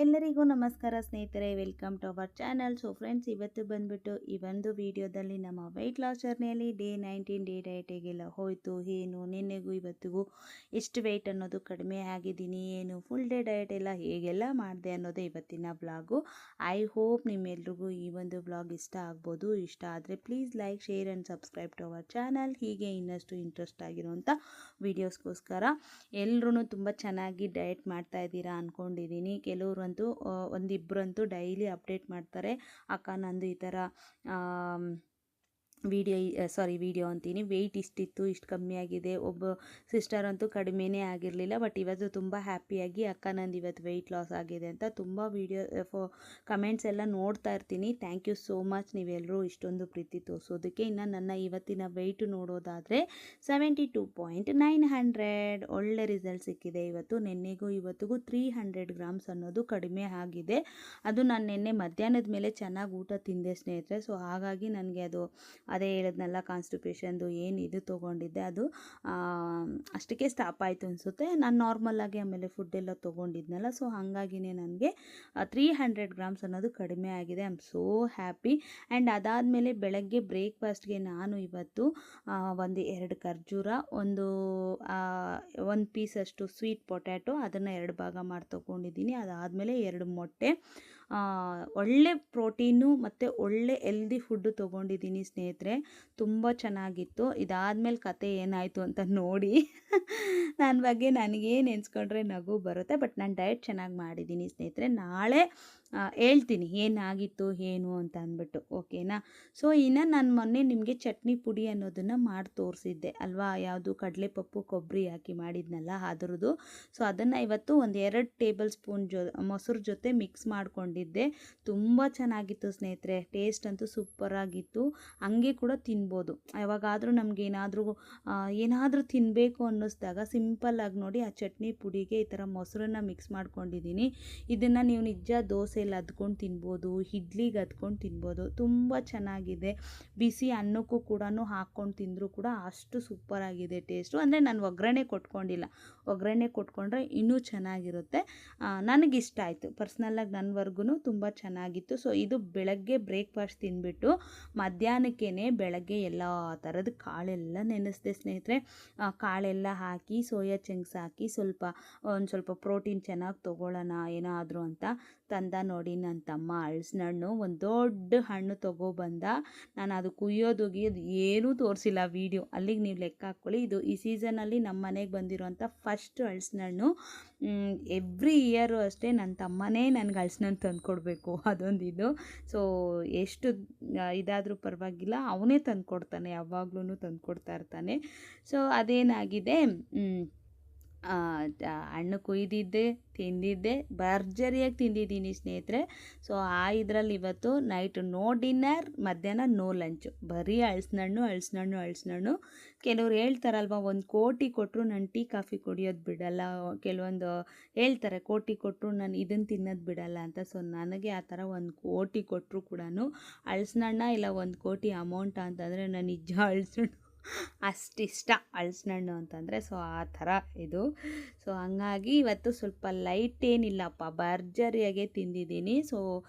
ಎಲ್ಲರಿಗೂ ನಮಸ್ಕಾರ ಸ್ನೇಹಿತರೆ, welcome to our channel. So friends, ಇವತ್ತು ಬಂದ್ಬಿಟ್ಟು ಈ ಒಂದು ವಿಡಿಯೋದಲ್ಲಿ ನಮ್ಮ ವೆಯ್ಟ್ ಲಾಸ್ ಜರ್ನಿಯಲ್ಲಿ ಡೇ 19 ಡೇ ಡಯಟ್ ಹೇಗೆಲ್ಲ ಹೋಯಿತು, ಏನು ನಿನ್ನೆಗೂ ಇವತ್ತಿಗೂ ಎಷ್ಟು ವೆಯ್ಟ್ ಅನ್ನೋದು ಕಡಿಮೆ ಆಗಿದ್ದೀನಿ, ಏನು ಫುಲ್ ಡೇ ಡಯಟ್ ಎಲ್ಲ ಹೇಗೆಲ್ಲ ಮಾಡಿದೆ ಅನ್ನೋದೇ ಇವತ್ತಿನ ಬ್ಲಾಗು. ಐ ಹೋಪ್ ನಿಮ್ಮೆಲ್ರಿಗೂ ಈ ಒಂದು ಬ್ಲಾಗ್ ಇಷ್ಟ ಆಗ್ಬೋದು. ಇಷ್ಟ ಆದರೆ please like, share and subscribe to our channel. ಹೀಗೆ ಇನ್ನಷ್ಟು ಇಂಟ್ರೆಸ್ಟ್ ಆಗಿರುವಂಥ ವೀಡಿಯೋಸ್ಗೋಸ್ಕರ ಎಲ್ಲರೂ ತುಂಬ ಚೆನ್ನಾಗಿ ಡಯಟ್ ಮಾಡ್ತಾ ಇದ್ದೀರಾ ಅಂದ್ಕೊಂಡಿದ್ದೀನಿ. ಕೆಲವರು ಒಂದಿಬ್ಬರಂತೂ ಡೈಲಿ ಅಪ್ಡೇಟ್ ಮಾಡ್ತಾರೆ, ಅಕ್ಕ ನಂದು ಈ ಥರ ವಿಡಿಯೋ ಅಂತೀನಿ, ವೆಯ್ಟ್ ಇಷ್ಟಿತ್ತು, ಇಷ್ಟು ಕಮ್ಮಿ ಆಗಿದೆ. ಒಬ್ಬ ಸಿಸ್ಟರ್ ಅಂತೂ ಕಡಿಮೆನೇ ಆಗಿರಲಿಲ್ಲ, ಬಟ್ ಇವತ್ತು ತುಂಬ ಹ್ಯಾಪಿಯಾಗಿ ಅಕ್ಕ ನಂದು ಇವತ್ತು ವೆಯ್ಟ್ ಲಾಸ್ ಆಗಿದೆ ಅಂತ ತುಂಬ ಕಮೆಂಟ್ಸ್ ಎಲ್ಲ ನೋಡ್ತಾ ಇರ್ತೀನಿ. ಥ್ಯಾಂಕ್ ಯು ಸೋ ಮಚ್, ನೀವೆಲ್ಲರೂ ಇಷ್ಟೊಂದು ಪ್ರೀತಿ ತೋರಿಸೋದಕ್ಕೆ. ಇನ್ನು ನನ್ನ ಇವತ್ತಿನ ವೆಯ್ಟು ನೋಡೋದಾದರೆ 72.900 ಒಳ್ಳೆ ರಿಸಲ್ಟ್ ಸಿಕ್ಕಿದೆ ಇವತ್ತು. ನಿನ್ನೆಗೂ ಇವತ್ತಿಗೂ 300 ಗ್ರಾಮ್ಸ್ ಅನ್ನೋದು ಕಡಿಮೆ ಆಗಿದೆ. ಅದು ನಾನು ನಿನ್ನೆ ಮಧ್ಯಾಹ್ನದ ಮೇಲೆ ಚೆನ್ನಾಗಿ ಊಟ ತಿಂದೆ ಸ್ನೇಹಿತರೆ. ಸೊ ಹಾಗಾಗಿ ನನಗೆ ಅದೇ ಹೇಳಿದ್ನಲ್ಲ, ಕಾನ್ಸ್ಟಿಪೇಷನ್ದು ಏನು ಇದು ತೊಗೊಂಡಿದ್ದೆ ಅದು ಅಷ್ಟಕ್ಕೆ ಸ್ಟಾಪ್ ಆಯಿತು ಅನಿಸುತ್ತೆ. ನಾನು ನಾರ್ಮಲಾಗಿ ಆಮೇಲೆ ಫುಡ್ ಎಲ್ಲ ತೊಗೊಂಡಿದ್ನಲ್ಲ, ಸೊ ಹಾಗಾಗಿನೇ ನನಗೆ 300 ಗ್ರಾಮ್ಸ್ ಅನ್ನೋದು ಕಡಿಮೆ ಆಗಿದೆ. I am so happy. And ಅದಾದಮೇಲೆ ಬೆಳಗ್ಗೆ ಬ್ರೇಕ್ಫಾಸ್ಟ್ಗೆ ನಾನು ಇವತ್ತು ಒಂದು 2 ಖರ್ಜೂರ, ಒಂದು ಪೀಸಷ್ಟು ಸ್ವೀಟ್ ಪೊಟ್ಯಾಟೊ, ಅದನ್ನು 2 ಭಾಗ ಮಾಡಿ ತೊಗೊಂಡಿದ್ದೀನಿ. ಅದಾದಮೇಲೆ 2 ಮೊಟ್ಟೆ, ಒಳ್ಳೆ ಪ್ರೋಟೀನು ಮತ್ತು ಒಳ್ಳೆ ಹೆಲ್ದಿ ಫುಡ್ಡು ತೊಗೊಂಡಿದ್ದೀನಿ ಸ್ನೇಹಿತರೆ. ತುಂಬ ಚೆನ್ನಾಗಿತ್ತು. ಇದಾದಮೇಲೆ ಕತೆ ಏನಾಯಿತು ಅಂತ ನೋಡಿ ನನ್ನ ಬಗ್ಗೆ ನನಗೇ ನೆನೆಸ್ಕೊಂಡ್ರೆ ನಗು ಬರುತ್ತೆ. ಬಟ್ ನಾನು ಡಯಟ್ ಚೆನ್ನಾಗಿ ಮಾಡಿದ್ದೀನಿ ಸ್ನೇಹಿತರೆ. ನಾಳೆ ಹೇಳ್ತೀನಿ ಏನಾಗಿತ್ತು ಏನು ಅಂತ ಅಂದ್ಬಿಟ್ಟು, ಓಕೆನಾ. ಸೊ ಇನ್ನು ನಾನು ಮೊನ್ನೆ ನಿಮಗೆ ಚಟ್ನಿ ಪುಡಿ ಅನ್ನೋದನ್ನು ಮಾಡಿ ತೋರಿಸಿದ್ದೆ ಅಲ್ವಾ, ಯಾವುದು ಕಡಲೆಪಪ್ಪು ಕೊಬ್ಬರಿ ಹಾಕಿ ಮಾಡಿದ್ನಲ್ಲ ಅದರದ್ದು. ಸೊ ಅದನ್ನು ಇವತ್ತು ಒಂದು 2 ಟೇಬಲ್ ಸ್ಪೂನ್ ಮೊಸರು ಜೊತೆ ಮಿಕ್ಸ್ ಮಾಡ್ಕೊಂಡಿದ್ದೆ. ತುಂಬ ಚೆನ್ನಾಗಿತ್ತು ಸ್ನೇಹಿತರೆ. ಟೇಸ್ಟ್ ಅಂತೂ ಸೂಪರಾಗಿತ್ತು. ಹಂಗೆ ಕೂಡ ತಿನ್ಬೋದು. ಯಾವಾಗಾದರೂ ಏನಾದರೂ ತಿನ್ನಬೇಕು ಅನ್ನಿಸ್ದಾಗ ಸಿಂಪಲ್ಲಾಗಿ ನೋಡಿ, ಆ ಚಟ್ನಿ ಪುಡಿಗೆ ಈ ಥರ ಮೊಸರನ್ನ ಮಿಕ್ಸ್ ಮಾಡ್ಕೊಂಡಿದ್ದೀನಿ. ಇದನ್ನು ನೀವು ನಿಜ ದೋಸೆಯಲ್ಲಿ ಅದ್ಕೊಂಡು ತಿನ್ಬೋದು, ಇಡ್ಲಿಗೆ ಅದ್ಕೊಂಡು ತಿನ್ಬೋದು. ತುಂಬ ಚೆನ್ನಾಗಿದೆ. ಬಿಸಿ ಅನ್ನಕ್ಕೂ ಕೂಡ ಹಾಕ್ಕೊಂಡು ತಿಂದರೂ ಕೂಡ ಅಷ್ಟು ಸೂಪರಾಗಿದೆ ಟೇಸ್ಟು. ಅಂದರೆ ನಾನು ಒಗ್ಗರಣೆ ಕೊಟ್ಕೊಂಡಿಲ್ಲ, ಒಗ್ಗರಣೆ ಕೊಟ್ಕೊಂಡ್ರೆ ಇನ್ನೂ ಚೆನ್ನಾಗಿರುತ್ತೆ. ನನಗಿಷ್ಟ ಆಯಿತು ಪರ್ಸ್ನಲ್ಲಾಗಿ, ನನ್ನವರೆಗೂ ತುಂಬ ಚೆನ್ನಾಗಿತ್ತು. ಸೊ ಇದು ಬೆಳಗ್ಗೆ ಬ್ರೇಕ್ಫಾಸ್ಟ್ ತಿಂದ್ಬಿಟ್ಟು ಮಧ್ಯಾಹ್ನಕ್ಕೇ ಬೆಳಗ್ಗೆ ಎಲ್ಲ ಥರದ ಕಾಳೆಲ್ಲ ನೆನೆಸಿದೆ ಸ್ನೇಹಿತರೆ. ಕಾಳೆಲ್ಲ ಹಾಕಿ ಸೋಯಾ ಚಂಕ್ಸ್ ಹಾಕಿ ಒಂದು ಸ್ವಲ್ಪ ಪ್ರೋಟೀನ್ ಚೆನ್ನಾಗಿ ತೊಗೊಳ್ಳೋಣ ಏನಾದರೂ ಅಂತ ತಂದ. ನೋಡಿ ನನ್ನ ತಮ್ಮ ಹಣ್ಣು, ಒಂದು ದೊಡ್ಡ ಹಣ್ಣು ತೊಗೊಬಂದ. ನಾನು ಅದು ಕುಯ್ಯೋದು ಏನೂ ತೋರಿಸಿಲ್ಲ ವೀಡಿಯೋ, ಅಲ್ಲಿಗೆ ನೀವು ಲೆಕ್ಕ ಹಾಕ್ಕೊಳ್ಳಿ. ಇದು ಈ ಸೀಸನಲ್ಲಿ ನಮ್ಮ ಮನೆಗೆ ಬಂದಿರೋಂಥ ಫಸ್ಟ್ ಹಣ್ಣು. ಎವ್ರಿ ಇಯರು ಅಷ್ಟೇ ನನ್ನ ತಮ್ಮನೇ ನನಗೆ ಹಣ್ಣು ತಂದುಕೊಡ್ಬೇಕು, ಅದೊಂದು. ಸೊ ಎಷ್ಟು ಇದಾದರೂ ಪರವಾಗಿಲ್ಲ, ಅವನೇ ತಂದುಕೊಡ್ತಾನೆ, ಯಾವಾಗ್ಲೂ ತಂದುಕೊಡ್ತಾ ಇರ್ತಾನೆ. ಸೊ ಅದೇನಾಗಿದೆ, ಹಣ್ಣು ಕುಯ್ದಿದ್ದೆ, ತಿಂದಿದ್ದೆ, ಭರ್ಜರಿಯಾಗಿ ತಿಂದಿದ್ದೀನಿ ಸ್ನೇಹಿತರೆ. ಸೊ ಇದರಲ್ಲಿ ಇವತ್ತು ನೈಟ್ ನೋ ಡಿನ್ನರ್, ಮಧ್ಯಾಹ್ನ ನೋ ಲಂಚು, ಬರೀ ಹಣ್ಣು. ಕೆಲವ್ರು ಹೇಳ್ತಾರಲ್ವ, 1 ಕೋಟಿ ಕೊಟ್ಟರು ನಾನು ಟೀ ಕಾಫಿ ಕುಡಿಯೋದು ಬಿಡಲ್ಲ, ಕೆಲವೊಂದು ಹೇಳ್ತಾರೆ ಕೋಟಿ ಕೊಟ್ಟರು ನಾನು ಇದನ್ನು ತಿನ್ನೋದು ಬಿಡಲ್ಲ ಅಂತ. ಸೊ ನನಗೆ ಆ ಥರ 1 ಕೋಟಿ ಕೊಟ್ಟರು ಕೂಡ ಹಣ್ಣು ಇಲ್ಲ 1 ಕೋಟಿ ಅಮೌಂಟ್ ಅಂತಂದರೆ ನಾನು ನಿಜ ಅಷ್ಟಿಷ್ಟ ಹಣ್ಣು ಅಂತಂದರೆ. ಸೊ ಆ ಥರ ಇದು. ಸೊ ಹಂಗಾಗಿ ಇವತ್ತು ಸ್ವಲ್ಪ ಲೈಟ್ ಏನಿಲ್ಲಪ್ಪ, ಭರ್ಜರಿಯಾಗೆ ತಿಂದಿದ್ದೀನಿ. ಸೊ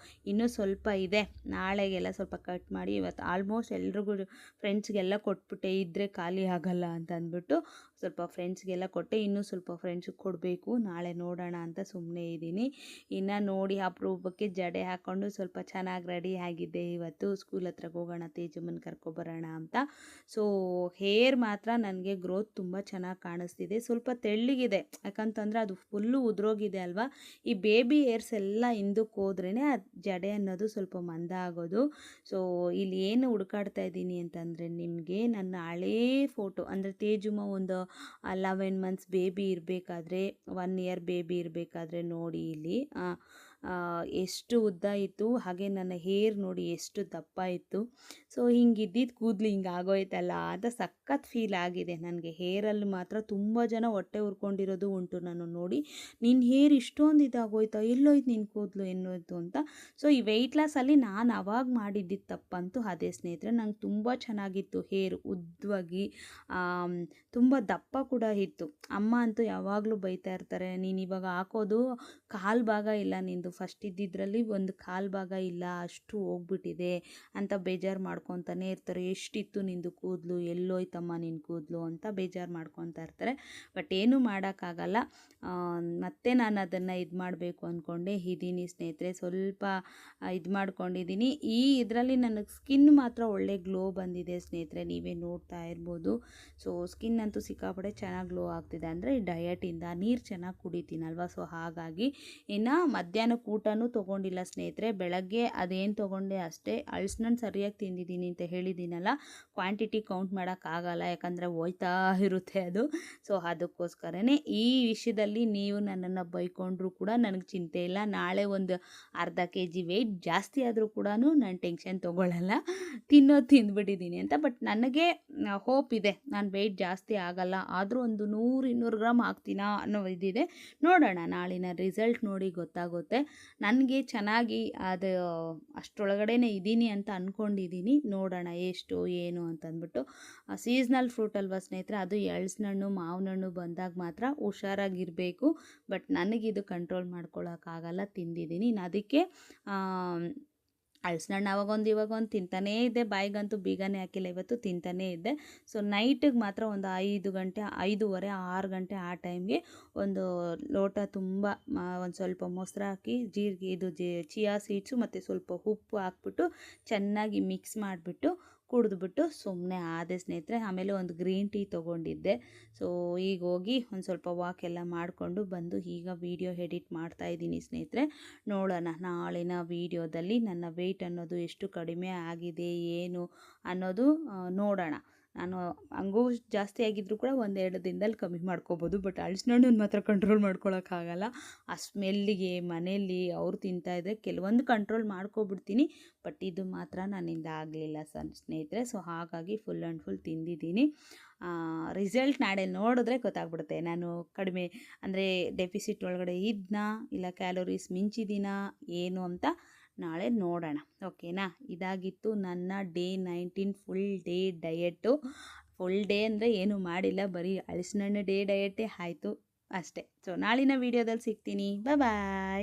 ಇನ್ನೂ ಸ್ವಲ್ಪ ಇದೆ, ನಾಳೆಗೆಲ್ಲ ಸ್ವಲ್ಪ ಕಟ್ ಮಾಡಿ ಇವತ್ತು ಆಲ್ಮೋಸ್ಟ್ ಎಲ್ರಿಗೂ ಫ್ರೆಂಡ್ಸ್ಗೆಲ್ಲ ಕೊಟ್ಬಿಟ್ಟೆ, ಇದ್ದರೆ ಖಾಲಿ ಆಗಲ್ಲ ಅಂತ ಅಂದ್ಬಿಟ್ಟು ಸ್ವಲ್ಪ ಫ್ರೆಂಡ್ಸ್ಗೆಲ್ಲ ಕೊಟ್ಟೆ. ಇನ್ನೂ ಸ್ವಲ್ಪ ಫ್ರೆಂಡ್ಸಿಗೆ ಕೊಡಬೇಕು, ನಾಳೆ ನೋಡೋಣ ಅಂತ ಸುಮ್ಮನೆ ಇದ್ದೀನಿ. ಇನ್ನು ನೋಡಿ, ಅಪರೂಪಕ್ಕೆ ಜಡೆ ಹಾಕ್ಕೊಂಡು ಸ್ವಲ್ಪ ಚೆನ್ನಾಗಿ ರೆಡಿ ಆಗಿದ್ದೆ. ಇವತ್ತು ಸ್ಕೂಲ್ ಹತ್ರಕ್ಕೆ ಹೋಗೋಣ, ತೇಜಮ್ಮನ ಕರ್ಕೊಬರೋಣ ಅಂತ. ಸೊ ಹೇರ್ ಮಾತ್ರ ನನಗೆ ಗ್ರೋತ್ ತುಂಬ ಚೆನ್ನಾಗಿ ಕಾಣಿಸ್ತಿದೆ. ಸ್ವಲ್ಪ ತೆಳ್ಳಗಿದೆ, ಯಾಕಂತಂದರೆ ಅದು ಫುಲ್ಲು ಉದುರೋಗಿದೆ ಅಲ್ವಾ. ಈ ಬೇಬಿ ಹೇರ್ಸ್ ಎಲ್ಲ ಹಿಂದಕ್ಕೆ ಹೋದ್ರೇ ಆ ಜಡೆ ಅನ್ನೋದು ಸ್ವಲ್ಪ ಮಂದ ಆಗೋದು. ಸೊ ಇಲ್ಲಿ ಏನು ಹುಡುಕಾಡ್ತಾ ಇದ್ದೀನಿ ಅಂತಂದರೆ, ನಿಮಗೆ ನನ್ನ ಹಳೇ ಫೋಟೋ, ಅಂದರೆ ತೇಜುಮ ಒಂದು 11 ಮಂತ್ಸ್ ಬೇಬಿ ಇರಬೇಕಾದ್ರೆ, 1 ಇಯರ್ ಬೇಬಿ ಇರಬೇಕಾದ್ರೆ ನೋಡಿ ಇಲ್ಲಿ ಎಷ್ಟು ಉದ್ದ ಇತ್ತು, ಹಾಗೆ ನನ್ನ ಹೇರ್ ನೋಡಿ ಎಷ್ಟು ದಪ್ಪ ಇತ್ತು. ಸೊ ಹಿಂಗಿದ್ದಿದ್ದು ಕೂದಲು ಹಿಂಗೆ ಆಗೋಯ್ತಲ್ಲ ಅಂತ ಸಖತ್ ಫೀಲ್ ಆಗಿದೆ ನನಗೆ. ಹೇರಲ್ಲಿ ಮಾತ್ರ ತುಂಬ ಜನ ಹೊಟ್ಟೆ ಉರ್ಕೊಂಡಿರೋದು ಉಂಟು ನಾನು ನೋಡಿ. ನಿನ್ನ ಹೇರ್ ಇಷ್ಟೊಂದು ಇದಾಗೋಯ್ತಾ, ಎಲ್ಲೋಯ್ತು ನಿನ್ನ ಕೂದಲು ಎಲ್ಲೋಯ್ತು ಅಂತ. ಸೊ ಈ ವೆಯ್ಟ್ ಲಾಸಲ್ಲಿ ನಾನು ಅವಾಗ ಮಾಡಿದ್ದಿದ್ದು ತಪ್ಪಂತೂ ಅದೇ ಸ್ನೇಹಿತರೆ. ನಂಗೆ ತುಂಬ ಚೆನ್ನಾಗಿತ್ತು ಹೇರ್ ಉದ್ದವಾಗಿ, ತುಂಬ ದಪ್ಪ ಕೂಡ ಇತ್ತು. ಅಮ್ಮ ಅಂತೂ ಯಾವಾಗಲೂ ಬೈತಾ ಇರ್ತಾರೆ, ನೀನು ಇವಾಗ ಹಾಕೋದು ಕಾಲು ಭಾಗ ಇಲ್ಲ ನಿಂದು, ಫಸ್ಟ್ ಇದ್ದಿದ್ರಲ್ಲಿ ಒಂದು ಕಾಲು ಭಾಗ ಇಲ್ಲ, ಅಷ್ಟು ಹೋಗ್ಬಿಟ್ಟಿದೆ ಅಂತ ಬೇಜಾರು ಮಾಡ್ಕೊತಾನೆ ಇರ್ತಾರೆ. ಎಷ್ಟಿತ್ತು ನಿಂದು ಕೂದಲು, ಎಲ್ಲೋಯ್ತಮ್ಮ ನಿನ್ನ ಕೂದಲು ಅಂತ ಬೇಜಾರು ಮಾಡ್ಕೊತಾ ಇರ್ತಾರೆ. ಬಟ್ ಏನೂ ಮಾಡೋಕ್ಕಾಗಲ್ಲ. ಮತ್ತೆ ನಾನು ಅದನ್ನು ಇದು ಮಾಡಬೇಕು ಅಂದ್ಕೊಂಡೆ ಇದ್ದೀನಿ ಸ್ನೇಹಿತರೆ. ಸ್ವಲ್ಪ ಇದು ಮಾಡ್ಕೊಂಡಿದ್ದೀನಿ. ಈ ಇದರಲ್ಲಿ ನನಗೆ ಸ್ಕಿನ್ ಮಾತ್ರ ಒಳ್ಳೆ ಗ್ಲೋ ಬಂದಿದೆ ಸ್ನೇಹಿತರೆ, ನೀವೇ ನೋಡ್ತಾ ಇರ್ಬೋದು. ಸೊ ಸ್ಕಿನ್ ಅಂತೂ ಸಿಕ್ಕಾಪಟ್ಟೆ ಚೆನ್ನಾಗಿ ಗ್ಲೋ ಆಗ್ತಿದೆ. ಅಂದರೆ ಡಯಟಿಂದ ನೀರು ಚೆನ್ನಾಗಿ ಕುಡಿತೀನಲ್ವ, ಸೊ ಹಾಗಾಗಿ. ಇನ್ನು ಮಧ್ಯಾಹ್ನಕ್ಕೆ ಊಟನೂ ತೊಗೊಂಡಿಲ್ಲ ಸ್ನೇಹಿತರೆ. ಬೆಳಗ್ಗೆ ಅದೇನು ತೊಗೊಂಡೆ ಅಷ್ಟೇ. ಹಣ್ಣು ಸರಿಯಾಗಿ ತಿಂದಿದ್ದೀನಿ ಅಂತ ಹೇಳಿದ್ದೀನಲ್ಲ, ಕ್ವಾಂಟಿಟಿ ಕೌಂಟ್ ಮಾಡೋಕ್ಕಾಗಲ್ಲ, ಯಾಕಂದರೆ ಹೋಯ್ತಾ ಇರುತ್ತೆ ಅದು. ಸೊ ಅದಕ್ಕೋಸ್ಕರನೇ ಈ ವಿಷಯದಲ್ಲಿ ನೀವು ನನ್ನನ್ನು ಬೈಕೊಂಡ್ರೂ ಕೂಡ ನನಗೆ ಚಿಂತೆ ಇಲ್ಲ. ನಾಳೆ ಒಂದು ಅರ್ಧ kg ವೆಯ್ಟ್ ಜಾಸ್ತಿ ಆದರೂ ಕೂಡ ನಾನು ಟೆನ್ಷನ್ ತೊಗೊಳ್ಳಲ್ಲ, ತಿಂದುಬಿಟ್ಟಿದ್ದೀನಿ ಅಂತ. ಬಟ್ ನನಗೆ ಹೋಪ್ ಇದೆ, ನಾನು ವೆಯ್ಟ್ ಜಾಸ್ತಿ ಆಗಲ್ಲ, ಆದರೂ ಒಂದು 100-200 ಗ್ರಾಮ್ ಆಗ್ತೀನಾ ಅನ್ನೋ ಇದಿದೆ. ನೋಡೋಣ, ನಾಳಿನ ರಿಸಲ್ಟ್ ನೋಡಿ ಗೊತ್ತಾಗುತ್ತೆ. ನನಗೆ ಚೆನ್ನಾಗಿ ಅದು ಅಷ್ಟರೊಳಗಡೆ ಇದ್ದೀನಿ ಅಂತ ಅಂದ್ಕೊಂಡಿದ್ದೀನಿ. ನೋಡೋಣ ಎಷ್ಟು ಏನು ಅಂತಂದ್ಬಿಟ್ಟು. ಸೀಸ್ನಲ್ ಫ್ರೂಟ್ ಅಲ್ವಾ ಸ್ನೇಹಿತರೆ, ಅದು ಹಲಸಿನ ಹಣ್ಣು ಮಾವಿನ ಹಣ್ಣು ಬಂದಾಗ ಮಾತ್ರ ಹುಷಾರಾಗಿರಬೇಕು. ಬಟ್ ನನಗಿದು ಕಂಟ್ರೋಲ್ ಮಾಡ್ಕೊಳ್ಳೋಕ್ಕಾಗಲ್ಲ, ತಿಂದಿದ್ದೀನಿ. ಅದಕ್ಕೆ ಹಲಸಿನ ಹಣ್ಣು ಇವಾಗೊಂದು ತಿಂತಾನೇ ಇದ್ದೆ, ಬಾಯಿಗಂತೂ ಬೀಗನೇ ಹಾಕಿಲ್ಲ, ಇವತ್ತು ತಿಂತಾನೇ ಇದ್ದೆ. ಸೊ ನೈಟಿಗೆ ಮಾತ್ರ ಒಂದು 5 ಗಂಟೆ 5:30 6 ಗಂಟೆ ಆ ಟೈಮ್ಗೆ ಒಂದು ಲೋಟ ತುಂಬ ಒಂದು ಸ್ವಲ್ಪ ಮೊಸರು ಹಾಕಿ, ಜೀರಿಗೆ ಇದು ಚಿಯಾ ಸೀಡ್ಸು ಮತ್ತು ಸ್ವಲ್ಪ ಉಪ್ಪು ಹಾಕ್ಬಿಟ್ಟು ಚೆನ್ನಾಗಿ ಮಿಕ್ಸ್ ಮಾಡಿಬಿಟ್ಟು ಕುಡಿದ್ಬಿಟ್ಟು ಸುಮ್ಮನೆ ಆದೆ ಸ್ನೇಹಿತರೆ. ಆಮೇಲೆ ಒಂದು ಗ್ರೀನ್ ಟೀ ತೊಗೊಂಡಿದ್ದೆ. ಸೊ ಈಗ ಹೋಗಿ ಒಂದು ಸ್ವಲ್ಪ ವಾಕ್ ಎಲ್ಲ ಮಾಡಿಕೊಂಡು ಬಂದು ಈಗ ವಿಡಿಯೋ ಎಡಿಟ್ ಮಾಡ್ತಾಯಿದ್ದೀನಿ ಸ್ನೇಹಿತರೆ. ನೋಡೋಣ ನಾಳಿನ ವಿಡಿಯೋದಲ್ಲಿ ನನ್ನ ವೆಯ್ಟ್ ಅನ್ನೋದು ಎಷ್ಟು ಕಡಿಮೆ ಆಗಿದೆ ಏನು ಅನ್ನೋದು ನೋಡೋಣ. ನಾನು ಹಂಗೂ ಜಾಸ್ತಿ ಆಗಿದ್ದರೂ ಕೂಡ 1-2 ದಿನದಲ್ಲಿ ಕಮ್ಮಿ ಮಾಡ್ಕೋಬೋದು. ಬಟ್ ಹಲಸಿನ ಹಣ್ಣನ್ನು ಮಾತ್ರ ಕಂಟ್ರೋಲ್ ಮಾಡ್ಕೊಳಕ್ಕಾಗಲ್ಲ. ಆ ಸ್ಮೆಲ್ಲಿಗೆ ಮನೆಯಲ್ಲಿ ಅವ್ರು ತಿಂತಾಯಿದ್ರೆ ಕೆಲವೊಂದು ಕಂಟ್ರೋಲ್ ಮಾಡ್ಕೊಬಿಡ್ತೀನಿ. ಬಟ್ ಇದು ಮಾತ್ರ ನನ್ನಿಂದ ಆಗಲಿಲ್ಲ ಸ್ನೇಹಿತರೆ. ಸೊ ಹಾಗಾಗಿ ಫುಲ್ ಆ್ಯಂಡ್ ಫುಲ್ ತಿಂದಿದ್ದೀನಿ. ರಿಸಲ್ಟ್ ನಾಳೆ ನೋಡಿದ್ರೆ ಗೊತ್ತಾಗ್ಬಿಡುತ್ತೆ, ನಾನು ಕಡಿಮೆ ಅಂದರೆ ಡೆಫಿಸಿಟ್ ಒಳಗಡೆ ಇದ್ನಾ ಇಲ್ಲ ಕ್ಯಾಲೋರೀಸ್ ಮಿಂಚಿದ್ದೀನಾ ಏನು ಅಂತ ನಾಳೆ ನೋಡೋಣ. ಓಕೆನಾ. ಇದಾಗಿತ್ತು ನನ್ನ day 19 full day diet. Full day ಅಂದರೆ ಏನೂ ಮಾಡಿಲ್ಲ, ಬರೀ ಹಲಸಿನ ಹಣ್ಣು ಡೇ ಡಯೆಟ್ಟೇ ಆಯಿತು ಅಷ್ಟೇ. ಸೊ ನಾಳಿನ ವೀಡಿಯೋದಲ್ಲಿ ಸಿಗ್ತೀನಿ. ಬಾಯ್.